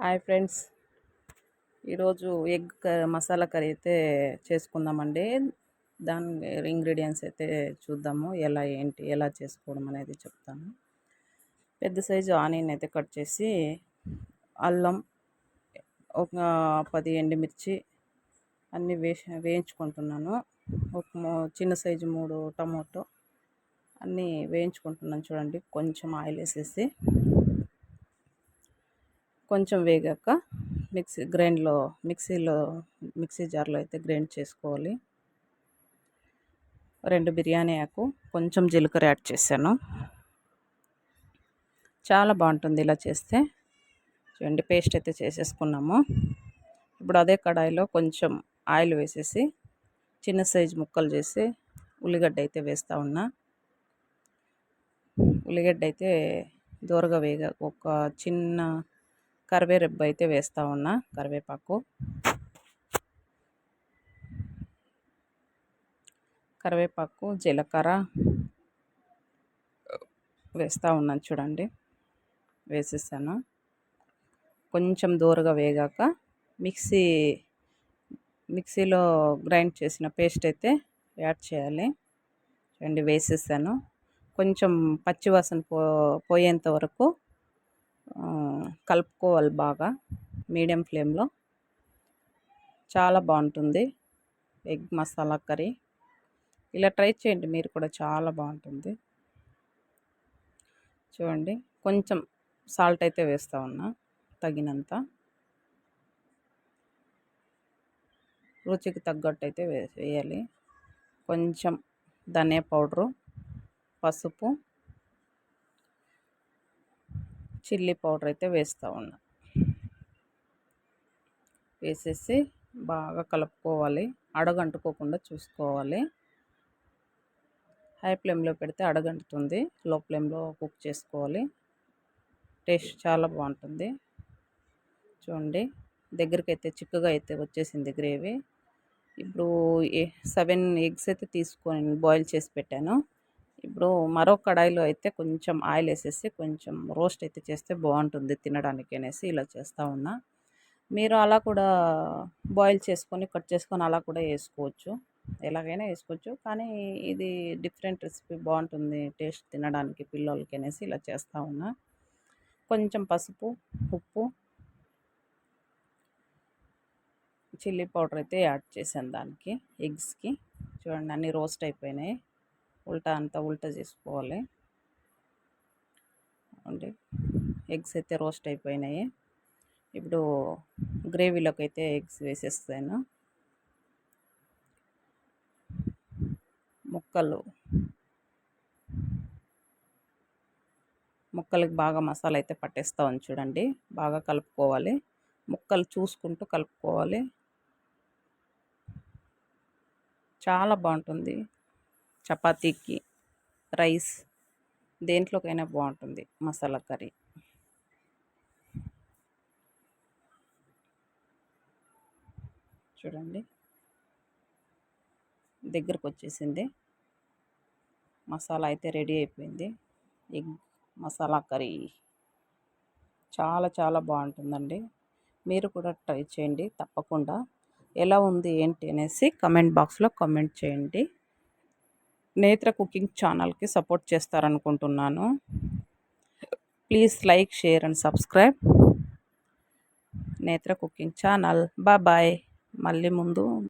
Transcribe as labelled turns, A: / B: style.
A: Hi friends, ఈరోజు masala curry అయితే చేసుకుందామండి. దాని ఇంగ్రీడియంట్స్ అయితే చూద్దాము, ఎలా చేసుకోవడం అనేది చెప్తాను. పెద్ద సైజు ఆనియన్ అయితే కట్ చేసి, అల్లం, ఒక 10 ఎండుమిర్చి అన్నీ వేయించుకుంటున్నాను. చిన్న సైజు 3 టమాటో అన్నీ వేయించుకుంటున్నాను. చూడండి, కొంచెం ఆయిల్ వేసేసి కొంచెం వేగాక మిక్సీ జార్లో అయితే గ్రైండ్ చేసుకోవాలి. 2 బిర్యానీ ఆకు, కొంచెం జీలకర్ర యాడ్ చేశాను. చాలా బాగుంటుంది ఇలా చేస్తే. చూడండి, పేస్ట్ అయితే చేసేసుకున్నాము. ఇప్పుడు అదే కడాయిలో కొంచెం ఆయిల్ వేసేసి చిన్న సైజు ముక్కలు చేసి ఉల్లిగడ్డ అయితే వేస్తూ ఉన్నా. ఉల్లిగడ్డ అయితే దూరగా ఒక చిన్న కరివేరెబ్బ అయితే వేస్తూ ఉన్నా, కరివేపాకు, జీలకర్ర వేస్తూ ఉన్నాను. చూడండి, వేసేసాను. కొంచెం దూరగా వేగాక మిక్సీలో గ్రైండ్ చేసిన పేస్ట్ అయితే యాడ్ చేయాలి. చూడండి, వేసేసాను. కొంచెం పచ్చివాసన పోయేంత వరకు కలుపుకోవాలి బాగా, మీడియం ఫ్లేమ్లో. చాలా బాగుంటుంది ఎగ్ మసాలా కర్రీ. ఇలా ట్రై చేయండి మీరు కూడా, చాలా బాగుంటుంది. చూడండి, కొంచెం సాల్ట్ అయితే వేస్తూ ఉన్నా, తగినంత. రుచికి తగ్గట్టు అయితే వేయాలి. కొంచెం ధనియా పౌడరు, పసుపు, చిల్లీ పౌడర్ అయితే వేస్తూ ఉన్నా. వేసేసి బాగా కలుపుకోవాలి, అడగంటుకోకుండా చూసుకోవాలి. హై ఫ్లేమ్లో పెడితే అడగంటుతుంది, లో ఫ్లేమ్లో కుక్ చేసుకోవాలి. టేస్ట్ చాలా బాగుంటుంది. చూడండి, దగ్గరికి అయితే చిక్కగా అయితే వచ్చేసింది గ్రేవీ. ఇప్పుడు 7 ఎగ్స్ అయితే తీసుకొని బాయిల్ చేసి పెట్టాను. ఇప్పుడు మరో కడాయిలో అయితే కొంచెం ఆయిల్ వేసేసి కొంచెం రోస్ట్ అయితే చేస్తే బాగుంటుంది తినడానికి అనేసి ఇలా చేస్తూ ఉన్నా. మీరు అలా కూడా బాయిల్ చేసుకొని కట్ చేసుకొని అలా కూడా వేసుకోవచ్చు, ఎలాగైనా వేసుకోవచ్చు. కానీ ఇది డిఫరెంట్ రెసిపీ, బాగుంటుంది టేస్ట్ తినడానికి పిల్లలకి అనేసి ఇలా చేస్తూ ఉన్నా. కొంచెం పసుపు, ఉప్పు, చిల్లీ పౌడర్ అయితే యాడ్ చేశాను దానికి, ఎగ్స్కి. చూడండి, అన్నీ రోస్ట్ అయిపోయినాయి. ఉల్టా చేసుకోవాలి. అంటే ఎగ్స్ అయితే రోస్ట్ అయిపోయినాయి. ఇప్పుడు గ్రేవీలోకి అయితే ఎగ్స్ వేసేస్తాను. ముక్కలకి బాగా మసాలా అయితే పట్టేస్తామని చూడండి, బాగా కలుపుకోవాలి. ముక్కలు చూసుకుంటూ కలుపుకోవాలి. చాలా బాగుంటుంది. చపాతీకి, రైస్, దేంట్లోకైనా బాగుంటుంది మసాలా కర్రీ. చూడండి, దగ్గరకు వచ్చేసింది. మసాలా అయితే రెడీ అయిపోయింది. ఎగ్ మసాలా కర్రీ చాలా చాలా బాగుంటుందండి. మీరు కూడా ట్రై చేయండి తప్పకుండా. ఎలా ఉంది ఏంటి అనేసి కమెంట్ బాక్స్లో కామెంట్ చేయండి. నేత్ర కుకింగ్ ఛానల్కి సపోర్ట్ చేస్తారనుకుంటున్నాను. Please like, share and subscribe Netra cooking channel. Bye. మళ్ళీ ముందు